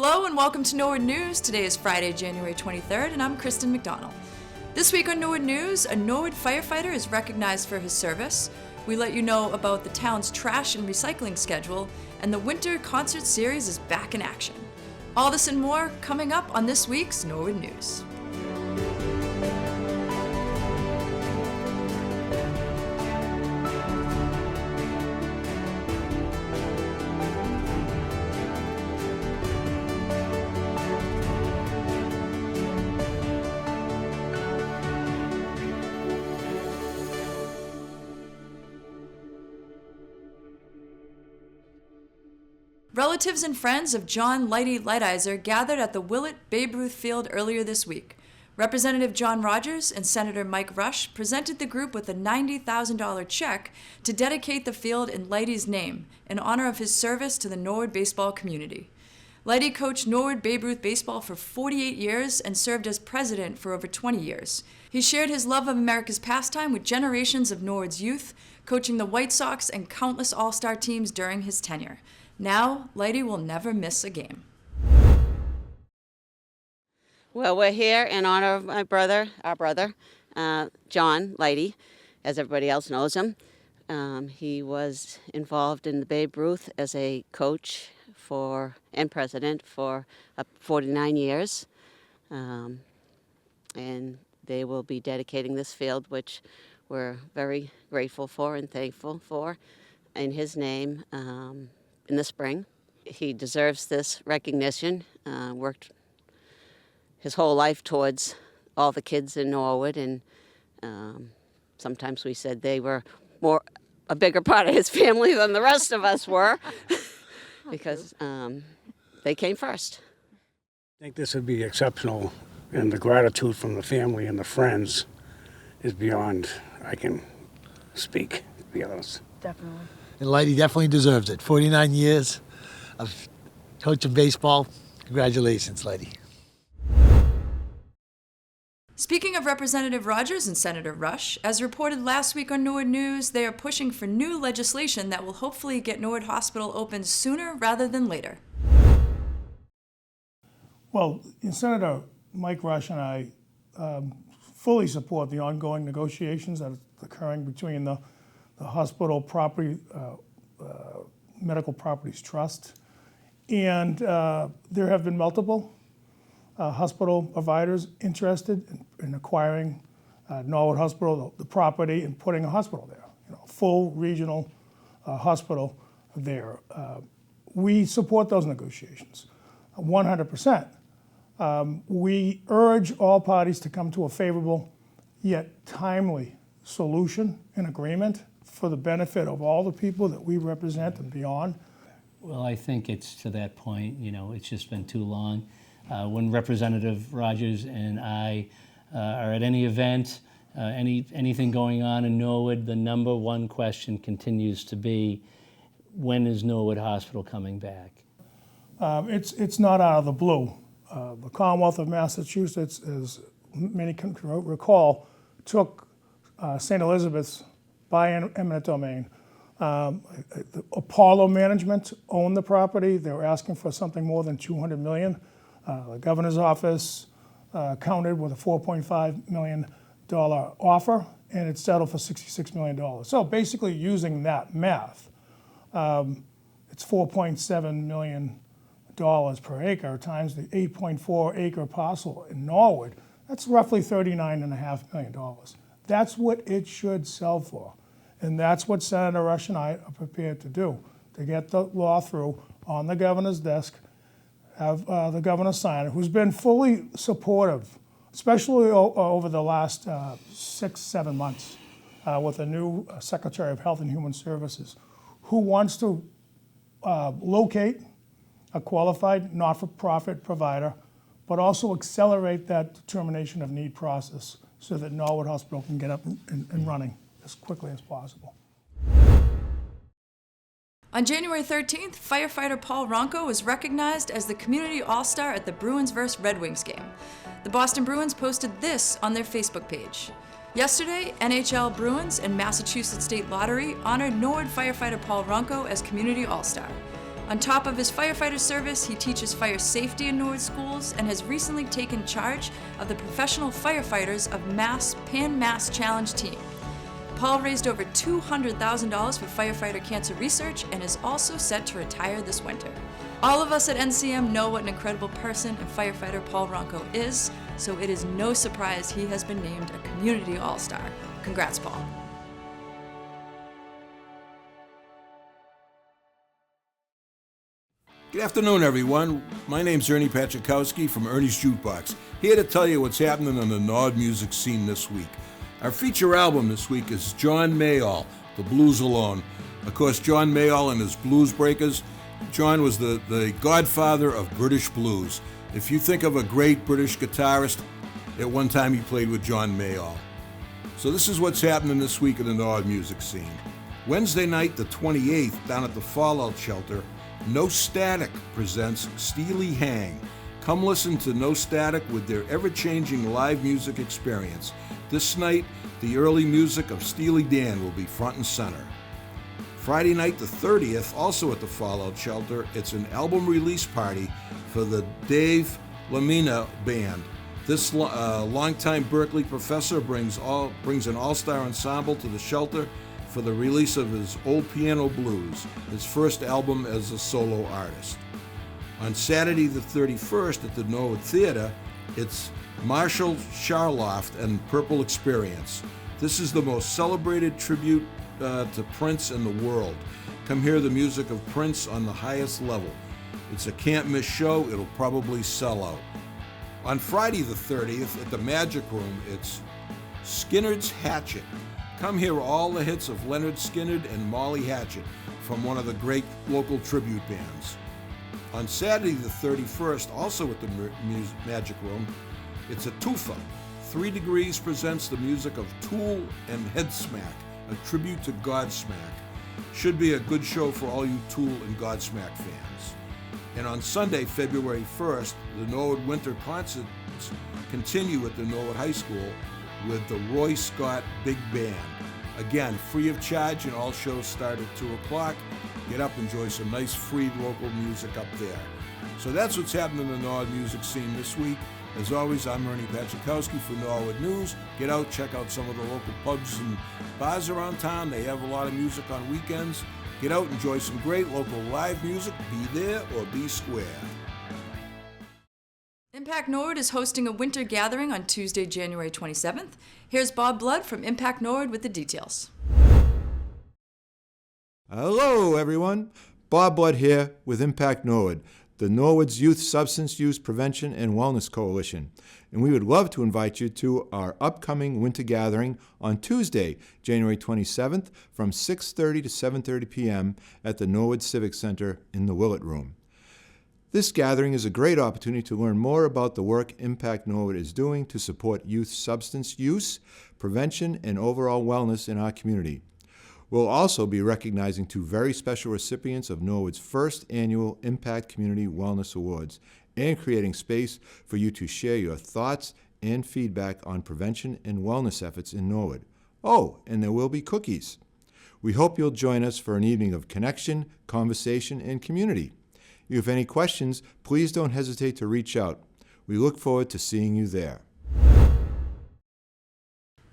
Hello and welcome to Norwood News. Today is Friday, January 23rd, and I'm Kristen McDonald. This week on Norwood News, a Norwood firefighter is recognized for his service. We let you know about the town's trash and recycling schedule, and the winter concert series is back in action. All this and more coming up on this week's Norwood News. Relatives and friends of John Lighty Lighthizer gathered at the Willett Babe Ruth Field earlier this week. Representative John Rogers and Senator Mike Rush presented the group with a $90,000 check to dedicate the field in Lighty's name in honor of his service to the Norwood baseball community. Lighty coached Norwood Babe Ruth baseball for 48 years and served as president for over 20 years. He shared his love of America's pastime with generations of Norwood's youth, coaching the White Sox and countless all-star teams during his tenure. Now, Lighty will never miss a game. Well, we're here in honor of our brother, John Lighty, as everybody else knows him. He was involved in the Babe Ruth as a coach and president for 49 years. And they will be dedicating this field, which we're very grateful for and thankful for, in his name. In the spring. He deserves this recognition. Worked his whole life towards all the kids in Norwood, and sometimes we said they were a bigger part of his family than the rest of us were, because they came first. I think this would be exceptional, and the gratitude from the family and the friends is beyond I can speak, to be honest. Definitely. And Lighty definitely deserves it. 49 years of coaching baseball. Congratulations, Lighty. Speaking of Representative Rogers and Senator Rush, as reported last week on Norwood News, they are pushing for new legislation that will hopefully get Norwood Hospital open sooner rather than later. Well, Senator Mike Rush and I fully support the ongoing negotiations that are occurring between the hospital property, medical properties trust, and there have been multiple hospital providers interested in acquiring Norwood Hospital, the property, and putting a hospital there, a full regional hospital there. We support those negotiations 100%. We urge all parties to come to a favorable yet timely solution and agreement for the benefit of all the people that we represent and beyond. Well, I think it's to that point, it's just been too long. When Representative Rogers and I are at any event, anything going on in Norwood, the number one question continues to be, when is Norwood Hospital coming back? It's not out of the blue. The Commonwealth of Massachusetts, as many can recall, took St. Elizabeth's by eminent domain. Apollo Management owned the property. They were asking for something more than $200 million. The governor's office countered with a $4.5 million offer, and it settled for $66 million. So basically using that math, it's $4.7 million per acre times the 8.4 acre parcel in Norwood. That's roughly $39.5 million. That's what it should sell for. And that's what Senator Rush and I are prepared to do, to get the law through on the governor's desk, have the governor sign it, who's been fully supportive, especially over the last 6-7 months with a new Secretary of Health and Human Services, who wants to locate a qualified not-for-profit provider, but also accelerate that determination of need process so that Norwood Hospital can get up and running as quickly as possible. On January 13th, firefighter Paul Ronco was recognized as the Community All-Star at the Bruins vs. Red Wings game. The Boston Bruins posted this on their Facebook page. Yesterday, NHL Bruins and Massachusetts State Lottery honored Norwood firefighter Paul Ronco as Community All-Star. On top of his firefighter service, he teaches fire safety in Norwood schools and has recently taken charge of the professional firefighters of Pan Mass Challenge team. Paul raised over $200,000 for firefighter cancer research and is also set to retire this winter. All of us at NCM know what an incredible person and firefighter Paul Ronco is, so it is no surprise he has been named a Community All-Star. Congrats, Paul. Good afternoon, everyone. My name's Ernie Pachakowski from Ernie's Jukebox, here to tell you what's happening on the Norwood music scene this week. Our feature album this week is John Mayall, The Blues Alone. Of course, John Mayall and his Blues Breakers. John was the godfather of British blues. If you think of a great British guitarist, at one time he played with John Mayall. So this is what's happening this week in the Norwood music scene. Wednesday night, the 28th, down at the Fallout Shelter, No Static presents Steely Hang. Come listen to No Static with their ever-changing live music experience. This night, the early music of Steely Dan will be front and center. Friday night, the 30th, also at the Fallout Shelter, it's an album release party for the Dave Lamina Band. This longtime Berkeley professor brings an all-star ensemble to the shelter for the release of his Old Piano Blues, his first album as a solo artist. On Saturday the 31st at the Norwood Theater, it's Marshall Charloft and Purple Experience. This is the most celebrated tribute to Prince in the world. Come hear the music of Prince on the highest level. It's a can't-miss show. It'll probably sell out. On Friday the 30th at the Magic Room, it's Skynyrd's Hatchet. Come hear all the hits of Leonard Skynyrd and Molly Hatchet from one of the great local tribute bands. On Saturday the 31st, also at the Magic Room, it's a twofer. 3 Degrees presents the music of Tool and Headsmack, a tribute to Godsmack. Should be a good show for all you Tool and Godsmack fans. And on Sunday, February 1st, the Norwood Winter Concerts continue at the Norwood High School with the Roy Scott Big Band. Again, free of charge, and all shows start at 2 o'clock. Get up, enjoy some nice free local music up there. So that's what's happening in the Norwood music scene this week. As always, I'm Ernie Pachakowski for Norwood News. Get out, check out some of the local pubs and bars around town. They have a lot of music on weekends. Get out, enjoy some great local live music. Be there or be square. Impact Norwood is hosting a winter gathering on Tuesday, January 27th. Here's Bob Blood from Impact Norwood with the details. Hello, everyone. Bob Blood here with Impact Norwood, the Norwood's Youth Substance Use Prevention and Wellness Coalition. And we would love to invite you to our upcoming winter gathering on Tuesday, January 27th from 6:30 to 7:30 p.m. at the Norwood Civic Center in the Willett Room. This gathering is a great opportunity to learn more about the work Impact Norwood is doing to support youth substance use, prevention, and overall wellness in our community. We'll also be recognizing 2 very special recipients of Norwood's first annual Impact Community Wellness Awards and creating space for you to share your thoughts and feedback on prevention and wellness efforts in Norwood. Oh, and there will be cookies. We hope you'll join us for an evening of connection, conversation, and community. If you have any questions, please don't hesitate to reach out. We look forward to seeing you there.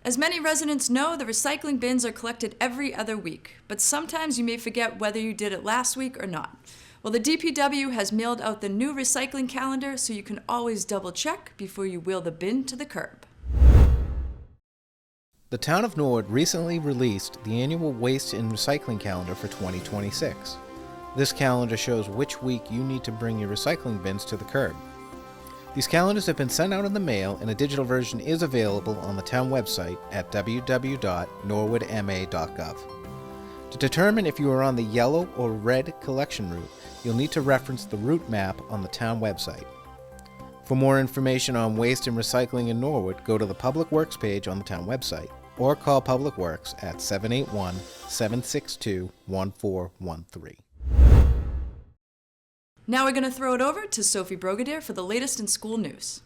As many residents know, the recycling bins are collected every other week, but sometimes you may forget whether you did it last week or not. Well, the DPW has mailed out the new recycling calendar so you can always double check before you wheel the bin to the curb. The town of Norwood recently released the annual waste and recycling calendar for 2026. This calendar shows which week you need to bring your recycling bins to the curb. These calendars have been sent out in the mail, and a digital version is available on the town website at www.norwoodma.gov. To determine if you are on the yellow or red collection route, you'll need to reference the route map on the town website. For more information on waste and recycling in Norwood, go to the Public Works page on the town website, or call Public Works at 781-762-1413. Now we're going to throw it over to Sophie Brogadier for the latest in school news.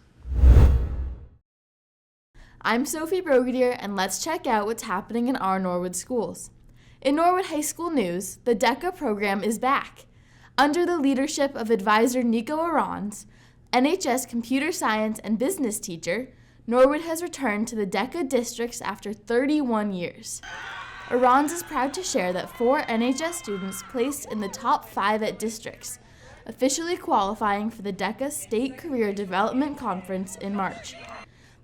I'm Sophie Brogadier, and let's check out what's happening in our Norwood schools. In Norwood High School news, the DECA program is back. Under the leadership of advisor Nico Arons, NHS computer science and business teacher, Norwood has returned to the DECA districts after 31 years. Arons is proud to share that 4 NHS students placed in the top 5 at districts, officially qualifying for the DECA State Career Development Conference in March.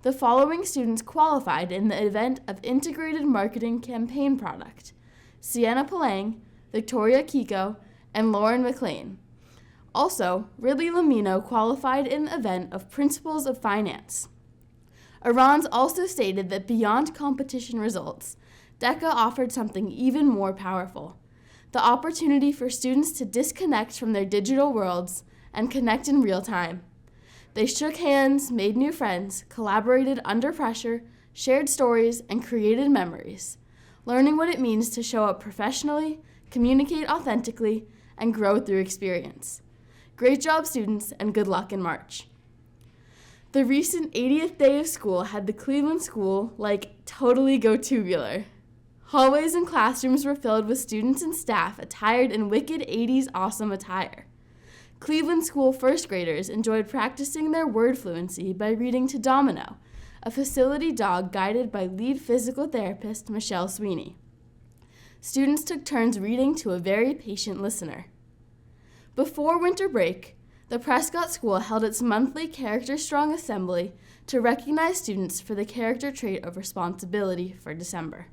The following students qualified in the event of Integrated Marketing Campaign Product: Sienna Palang, Victoria Kiko, and Lauren McLean. Also, Ridley Lamino qualified in the event of Principles of Finance. Arons also stated that beyond competition results, DECA offered something even more powerful: the opportunity for students to disconnect from their digital worlds and connect in real time. They shook hands, made new friends, collaborated under pressure, shared stories, and created memories, learning what it means to show up professionally, communicate authentically, and grow through experience. Great job, students, and good luck in March. The recent 80th day of school had the Cleveland School totally go tubular. Hallways and classrooms were filled with students and staff attired in wicked 80s awesome attire. Cleveland School first graders enjoyed practicing their word fluency by reading to Domino, a facility dog guided by lead physical therapist Michelle Sweeney. Students took turns reading to a very patient listener. Before winter break, the Prescott School held its monthly Character Strong Assembly to recognize students for the character trait of responsibility for December.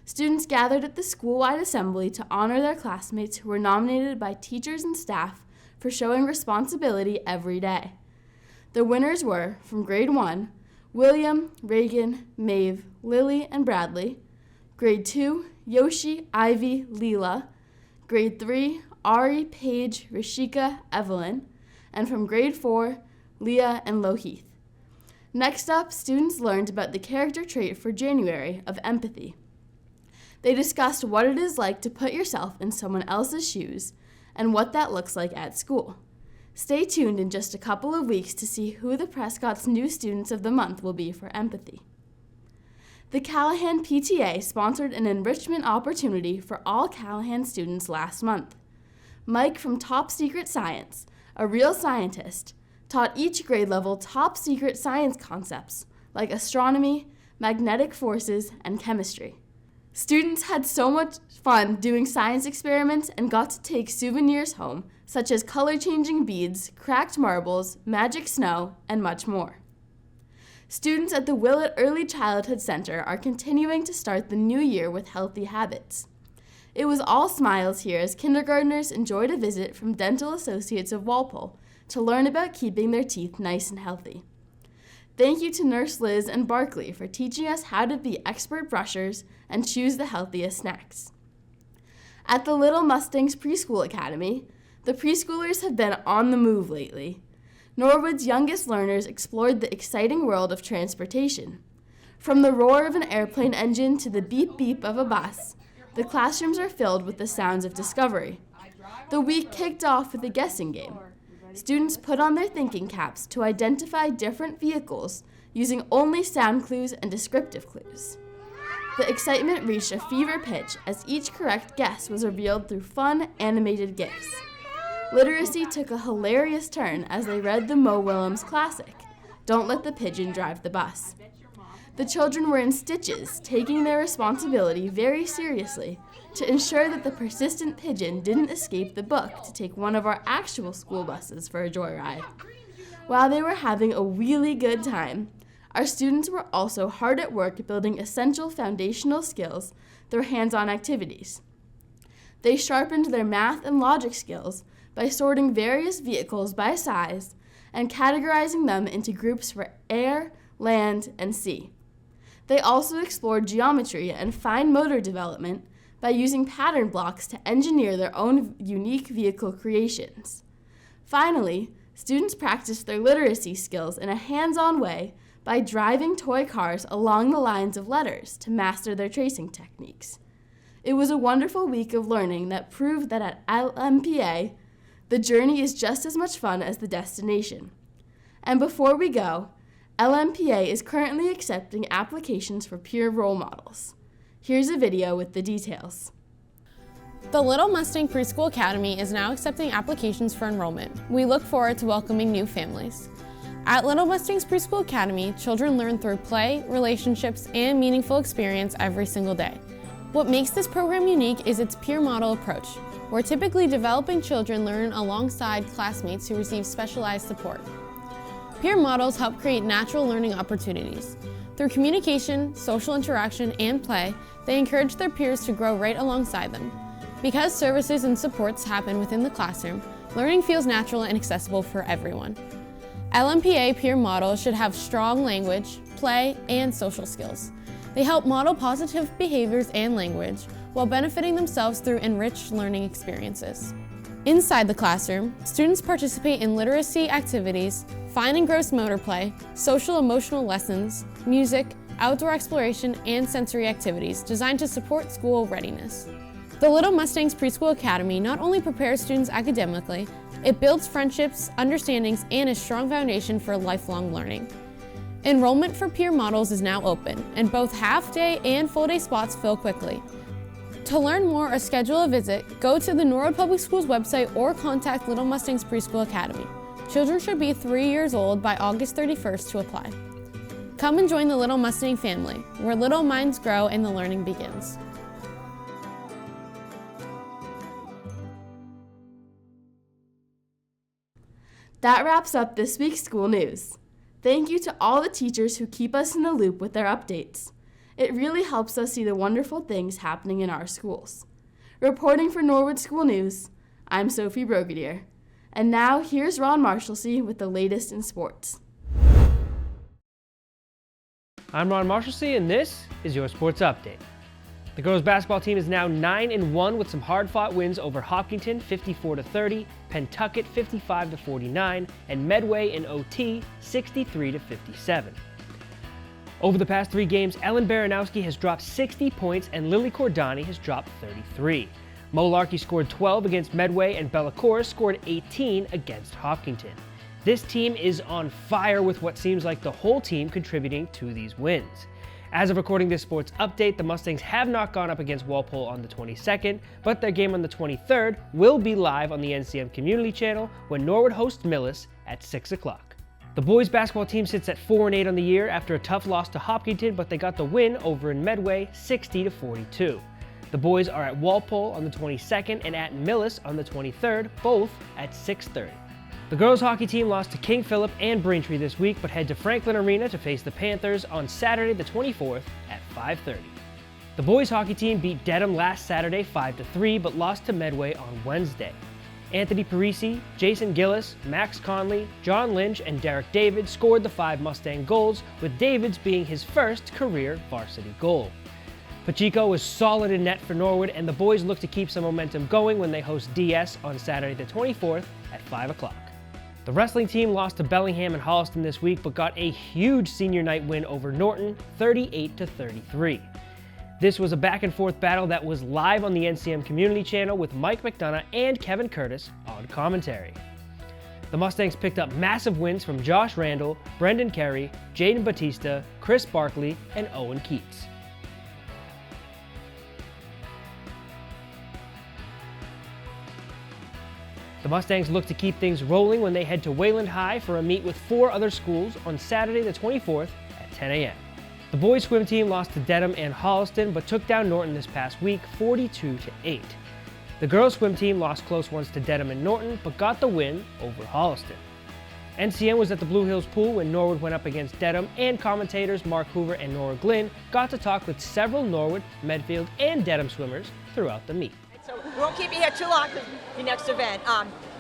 Students gathered at the school-wide assembly to honor their classmates who were nominated by teachers and staff for showing responsibility every day. The winners were, from grade 1, William, Reagan, Maeve, Lily, and Bradley. Grade 2, Yoshi, Ivy, Leela. Grade 3, Ari, Paige, Rashika, Evelyn. And from grade 4, Leah and Lohith. Next up, students learned about the character trait for January of empathy. They discussed what it is like to put yourself in someone else's shoes and what that looks like at school. Stay tuned in just a couple of weeks to see who the Prescott's new Students of the Month will be for empathy. The Callahan PTA sponsored an enrichment opportunity for all Callahan students last month. Mike from Top Secret Science, a real scientist, taught each grade level top secret science concepts like astronomy, magnetic forces, and chemistry. Students had so much fun doing science experiments and got to take souvenirs home, such as color-changing beads, cracked marbles, magic snow, and much more. Students at the Willett Early Childhood Center are continuing to start the new year with healthy habits. It was all smiles here as kindergartners enjoyed a visit from Dental Associates of Walpole to learn about keeping their teeth nice and healthy. Thank you to Nurse Liz and Barkley for teaching us how to be expert brushers and choose the healthiest snacks. At the Little Mustangs Preschool Academy, the preschoolers have been on the move lately. Norwood's youngest learners explored the exciting world of transportation. From the roar of an airplane engine to the beep beep of a bus, the classrooms are filled with the sounds of discovery. The week kicked off with a guessing game. Students put on their thinking caps to identify different vehicles using only sound clues and descriptive clues. The excitement reached a fever pitch as each correct guess was revealed through fun, animated GIFs. Literacy took a hilarious turn as they read the Mo Willems classic, Don't Let the Pigeon Drive the Bus. The children were in stitches, taking their responsibility very seriously to ensure that the persistent pigeon didn't escape the book to take one of our actual school buses for a joyride. While they were having a really good time, our students were also hard at work building essential foundational skills through hands-on activities. They sharpened their math and logic skills by sorting various vehicles by size and categorizing them into groups for air, land, and sea. They also explored geometry and fine motor development by using pattern blocks to engineer their own unique vehicle creations. Finally, students practiced their literacy skills in a hands-on way by driving toy cars along the lines of letters to master their tracing techniques. It was a wonderful week of learning that proved that at LMPA, the journey is just as much fun as the destination. And before we go, LMPA is currently accepting applications for peer role models. Here's a video with the details. The Little Mustang Preschool Academy is now accepting applications for enrollment. We look forward to welcoming new families. At Little Mustangs Preschool Academy, children learn through play, relationships, and meaningful experience every single day. What makes this program unique is its peer model approach, where typically developing children learn alongside classmates who receive specialized support. Peer models help create natural learning opportunities. Through communication, social interaction, and play, they encourage their peers to grow right alongside them. Because services and supports happen within the classroom, learning feels natural and accessible for everyone. LMPA peer models should have strong language, play, and social skills. They help model positive behaviors and language while benefiting themselves through enriched learning experiences. Inside the classroom, students participate in literacy activities, fine and gross motor play, social emotional lessons, music, outdoor exploration, and sensory activities designed to support school readiness. The Little Mustangs Preschool Academy not only prepares students academically, it builds friendships, understandings, and a strong foundation for lifelong learning. Enrollment for peer models is now open, and both half-day and full-day spots fill quickly. To learn more or schedule a visit, go to the Norwood Public Schools website or contact Little Mustangs Preschool Academy. Children should be 3 years old by August 31st to apply. Come and join the Little Mustang family, where little minds grow and the learning begins. That wraps up this week's school news. Thank you to all the teachers who keep us in the loop with their updates. It really helps us see the wonderful things happening in our schools. Reporting for Norwood School News, I'm Sophie Brogadier. And now here's Ron Marshalsea with the latest in sports. I'm Ron Marshalsea, and this is your sports update. The girls basketball team is now 9-1 with some hard-fought wins over Hopkinton 54-30, Pentucket 55-49, and Medway in OT 63-57. Over the past 3 games, Ellen Baranowski has dropped 60 points and Lily Cordani has dropped 33. Mo Larkey scored 12 against Medway and Bella Cora scored 18 against Hopkinton. This team is on fire with what seems like the whole team contributing to these wins. As of recording this sports update, the Mustangs have not gone up against Walpole on the 22nd, but their game on the 23rd will be live on the NCM Community Channel when Norwood hosts Millis at 6 o'clock. The boys basketball team sits at 4-8 on the year after a tough loss to Hopkinton, but they got the win over in Medway 60-42. The boys are at Walpole on the 22nd and at Millis on the 23rd, both at 6:30. The girls hockey team lost to King Philip and Braintree this week, but head to Franklin Arena to face the Panthers on Saturday the 24th at 5:30. The boys hockey team beat Dedham last Saturday 5-3, but lost to Medway on Wednesday. Anthony Parisi, Jason Gillis, Max Conley, John Lynch, and Derek David scored the 5 Mustang goals, with David's being his first career varsity goal. Pacheco was solid in net for Norwood, and the boys look to keep some momentum going when they host DS on Saturday the 24th at 5 o'clock. The wrestling team lost to Bellingham and Holliston this week, but got a huge senior night win over Norton, 38-33. This was a back-and-forth battle that was live on the NCM Community Channel with Mike McDonough and Kevin Curtis on commentary. The Mustangs picked up massive wins from Josh Randall, Brendan Carey, Jaden Batista, Chris Barkley, and Owen Keats. The Mustangs look to keep things rolling when they head to Wayland High for a meet with 4 other schools on Saturday the 24th at 10 a.m. The boys swim team lost to Dedham and Holliston, but took down Norton this past week 42-8. The girls swim team lost close ones to Dedham and Norton, but got the win over Holliston. NCM was at the Blue Hills Pool when Norwood went up against Dedham, and commentators Mark Hoover and Nora Glynn got to talk with several Norwood, Medfield, and Dedham swimmers throughout the meet. So we won't keep you here too long for the next event.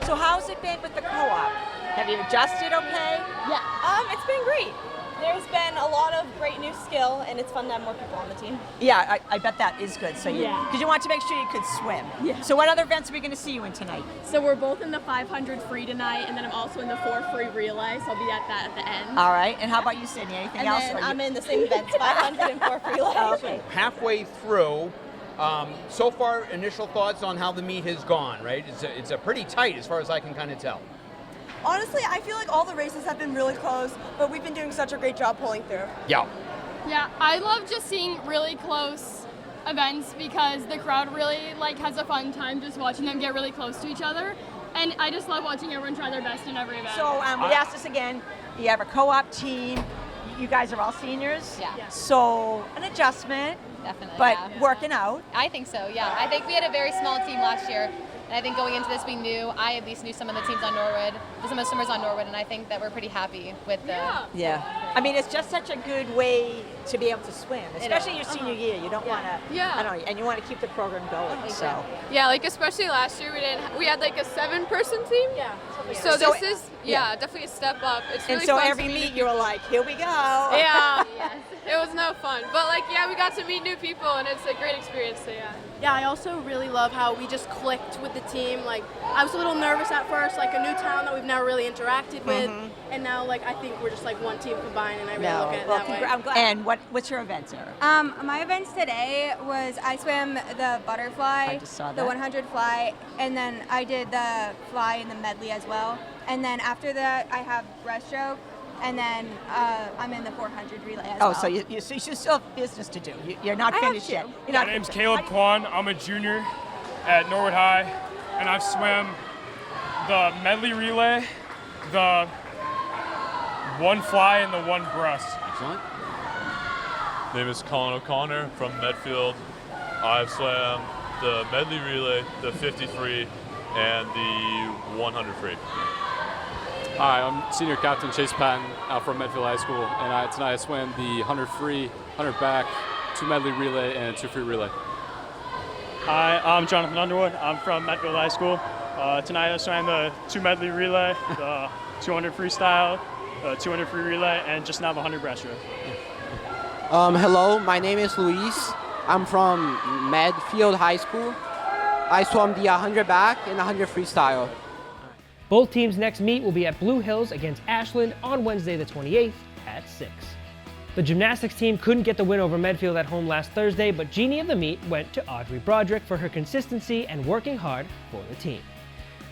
So how's it been with the co-op? Have you adjusted okay? Yeah, it's been great. There's been a lot of great new skill, and it's fun to have more people on the team. Yeah, I bet that is good. So because you want to make sure you could swim. Yeah. So what other events are we going to see you in tonight? So we're both in the 500 free tonight, and then I'm also in the 4 free relay, so I'll be at that at the end. All right. And how about you, Sydney? Anything else? And then I'm in the same events, 500 and 4 free relay. Okay. Halfway through, so far, initial thoughts on how the meet has gone, right? It's a pretty tight as far as I can kind of tell. Honestly, I feel like all the races have been really close, but we've been doing such a great job pulling through. Yeah. Yeah, I love just seeing really close events because the crowd really has a fun time just watching them get really close to each other. And I just love watching everyone try their best in every event. So we asked this again, you have a co-op team, you guys are all seniors? Yeah. Yes. So an adjustment, definitely, but yeah. working out. I think so, yeah. I think we had a very small team last year, and I think going into this I at least knew some of the teams on Norwood, some of the swimmers on Norwood, and I think that we're pretty happy with the... Yeah. I mean, it's just such a good way to be able to swim, especially your senior year. You don't want to, I don't know, and you want to keep the program going, so. Yeah, especially last year we had a 7-person team. Yeah. So this is, definitely a step up. It's really and so fun every to meet you were like, here we go. Yeah. It was no fun. But we got to meet new people and it's a great experience, so yeah. Yeah, I also really love how we just clicked with the team. I was a little nervous at first, a new town that we've never really interacted with, and now I think we're just one team combined, and I really look at it that way. I'm glad. And what's your event, Sarah? My events today was I swam the butterfly, I just saw the that. 100 fly, and then I did the fly and the medley as well. And then after that, I have breaststroke, and then I'm in the 400 relay as well. So you still have business to do. You're not finished yet. My name's Caleb Kwan. I'm a junior at Norwood High, and I've swam the medley relay, the one fly, and the one breast. Excellent. Name is Colin O'Connor from Medfield. I've swam the medley relay, the 50 free, and the 100 free. Hi, I'm senior captain Chase Patton out from Medfield High School, and tonight I swam the 100 free, 100 back, 2 medley relay, and 2 free relay. Hi, I'm Jonathan Underwood. I'm from Medfield High School. Tonight I swam the 2 medley relay, the 200 freestyle, the 200 free relay, and just now the 100 breaststroke. Hello, my name is Luis. I'm from Medfield High School. I swam the 100 back and 100 freestyle. Both teams' next meet will be at Blue Hills against Ashland on Wednesday the 28th at 6. The gymnastics team couldn't get the win over Medfield at home last Thursday, but Genie of the meet went to Audrey Broderick for her consistency and working hard for the team.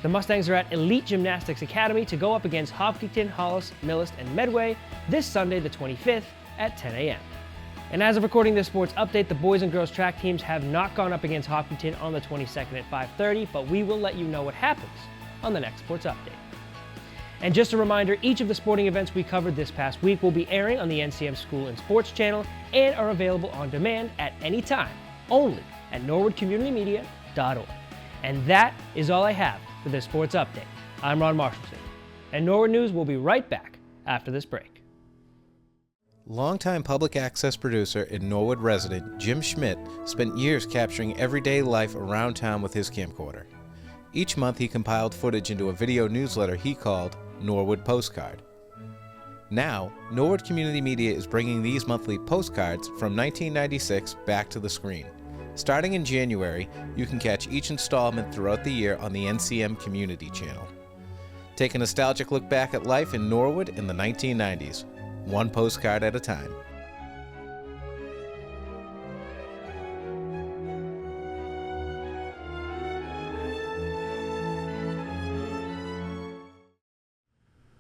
The Mustangs are at Elite Gymnastics Academy to go up against Hopkinton, Hollis, Millis, and Medway this Sunday the 25th at 10 a.m. And as of recording this sports update, the boys and girls track teams have not gone up against Hopkinton on the 22nd at 5:30, but we will let you know what happens on the next sports update. And just a reminder, each of the sporting events we covered this past week will be airing on the NCM School and Sports channel and are available on demand at any time, only at norwoodcommunitymedia.org. And that is all I have for this sports update. I'm Ron Marshallson, and Norwood News will be right back after this break. Longtime public access producer and Norwood resident Jim Schmidt spent years capturing everyday life around town with his camcorder. Each month he compiled footage into a video newsletter he called Norwood Postcard. Now, Norwood Community Media is bringing these monthly postcards from 1996 back to the screen. Starting in January, you can catch each installment throughout the year on the NCM Community Channel. Take a nostalgic look back at life in Norwood in the 1990s, one postcard at a time.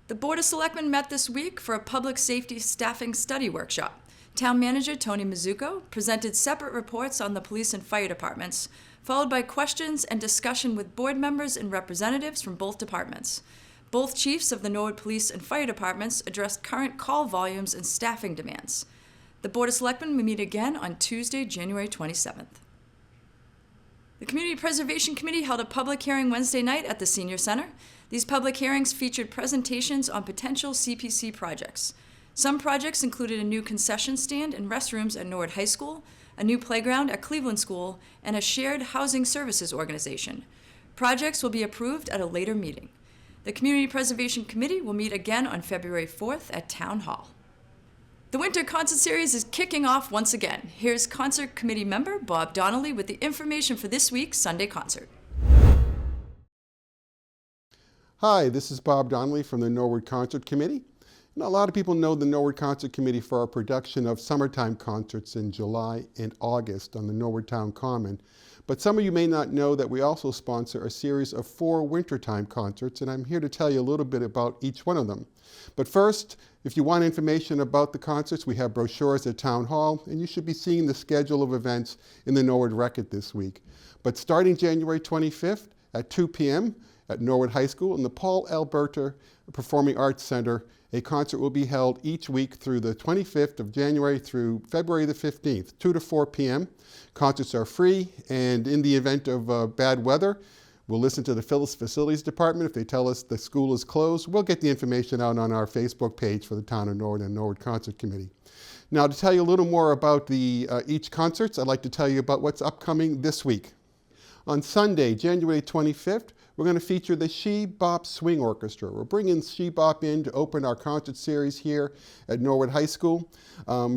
The Board of Selectmen met this week for a public safety staffing study workshop. Town Manager Tony Mizuko presented separate reports on the police and fire departments, followed by questions and discussion with board members and representatives from both departments. Both chiefs of the Norwood Police and Fire Departments addressed current call volumes and staffing demands. The Board of Selectmen will meet again on Tuesday, January 27th. The Community Preservation Committee held a public hearing Wednesday night at the Senior Center. These public hearings featured presentations on potential CPC projects. Some projects included a new concession stand and restrooms at Norwood High School, a new playground at Cleveland School, and a shared housing services organization. Projects will be approved at a later meeting. The Community Preservation Committee will meet again on February 4th at Town Hall. The Winter Concert Series is kicking off once again. Here's Concert Committee member Bob Donnelly with the information for this week's Sunday concert. Hi, this is Bob Donnelly from the Norwood Concert Committee. And a lot of people know the Norwood Concert Committee for our production of summertime concerts in July and August on the Norwood Town Common. But some of you may not know that we also sponsor a series of 4 wintertime concerts, and I'm here to tell you a little bit about each one of them. But first, if you want information about the concerts, we have brochures at Town Hall, and you should be seeing the schedule of events in the Norwood Record this week. But starting January 25th at 2 p.m. at Norwood High School in the Paul Alberta Performing Arts Center, a concert will be held each week through the 25th of January through February the 15th, 2 to 4 p.m. Concerts are free, and in the event of bad weather, we'll listen to the Facilities Department. If they tell us the school is closed, we'll get the information out on our Facebook page for the Town of Norwood and Norwood Concert Committee. Now, to tell you a little more about each concerts, I'd like to tell you about what's upcoming this week. On Sunday, January 25th, we're going to feature the She Bop Swing Orchestra. We're bringing She Bop in to open our concert series here at Norwood High School.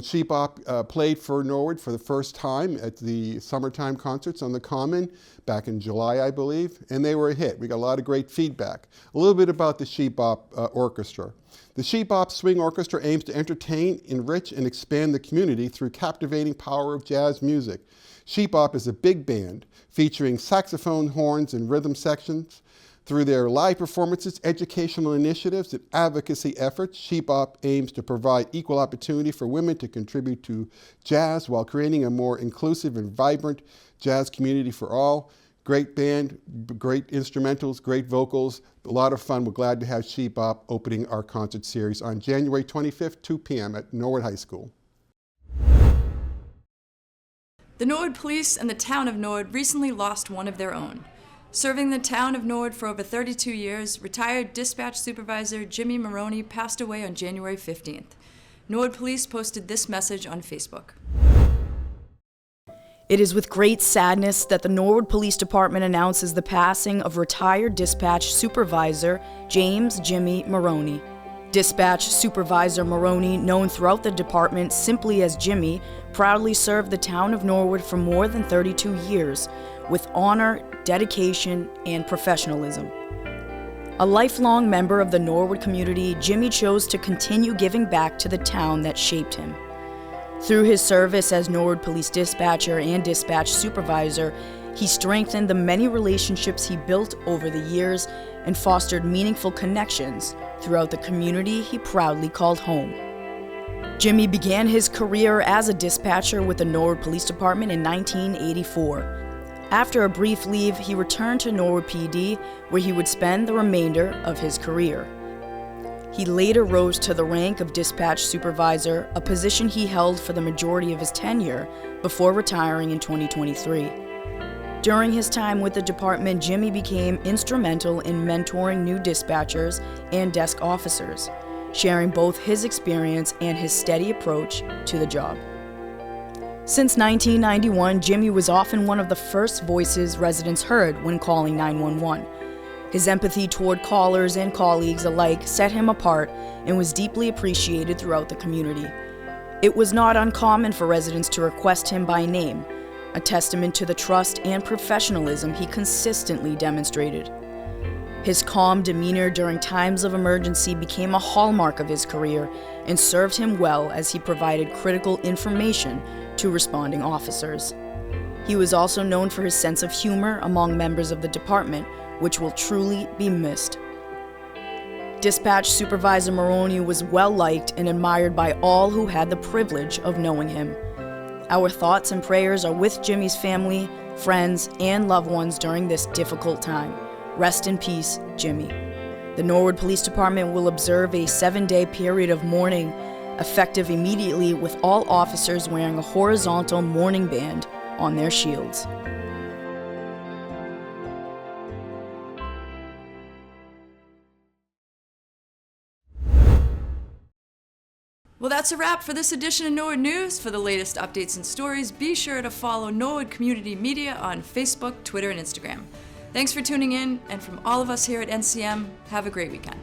She Bop played for Norwood for the first time at the summertime concerts on the Common back in July, I believe, and they were a hit. We got a lot of great feedback. A little bit about the She Bop Orchestra. The She Bop Swing Orchestra aims to entertain, enrich, and expand the community through captivating power of jazz music. She Bop is a big band featuring saxophone, horns, and rhythm sections. Through their live performances, educational initiatives, and advocacy efforts, She Bop aims to provide equal opportunity for women to contribute to jazz while creating a more inclusive and vibrant jazz community for all. Great band, great instrumentals, great vocals, a lot of fun. We're glad to have She Bop opening our concert series on January 25th, 2 p.m. at Norwood High School. The Norwood Police and the town of Norwood recently lost one of their own. Serving the town of Norwood for over 32 years, retired dispatch supervisor Jimmy Maroney passed away on January 15th. Norwood Police posted this message on Facebook. It is with great sadness that the Norwood Police Department announces the passing of retired dispatch supervisor James Jimmy Maroney. Dispatch Supervisor Maroney, known throughout the department simply as Jimmy, proudly served the town of Norwood for more than 32 years with honor, dedication, and professionalism. A lifelong member of the Norwood community, Jimmy chose to continue giving back to the town that shaped him. Through his service as Norwood Police Dispatcher and Dispatch Supervisor, he strengthened the many relationships he built over the years and fostered meaningful connections throughout the community he proudly called home. Jimmy began his career as a dispatcher with the Norwood Police Department in 1984. After a brief leave, he returned to Norwood PD, where he would spend the remainder of his career. He later rose to the rank of dispatch supervisor, a position he held for the majority of his tenure before retiring in 2023. During his time with the department, Jimmy became instrumental in mentoring new dispatchers and desk officers, sharing both his experience and his steady approach to the job. Since 1991, Jimmy was often one of the first voices residents heard when calling 911. His empathy toward callers and colleagues alike set him apart and was deeply appreciated throughout the community. It was not uncommon for residents to request him by name, a testament to the trust and professionalism he consistently demonstrated. His calm demeanor during times of emergency became a hallmark of his career and served him well as he provided critical information to responding officers. He was also known for his sense of humor among members of the department, which will truly be missed. Dispatch Supervisor Maroney was well liked and admired by all who had the privilege of knowing him. Our thoughts and prayers are with Jimmy's family, friends, and loved ones during this difficult time. Rest in peace, Jimmy. The Norwood Police Department will observe a 7-day period of mourning, effective immediately, with all officers wearing a horizontal mourning band on their shields. Well, that's a wrap for this edition of Norwood News. For the latest updates and stories, be sure to follow Norwood Community Media on Facebook, Twitter, and Instagram. Thanks for tuning in, and from all of us here at NCM, have a great weekend.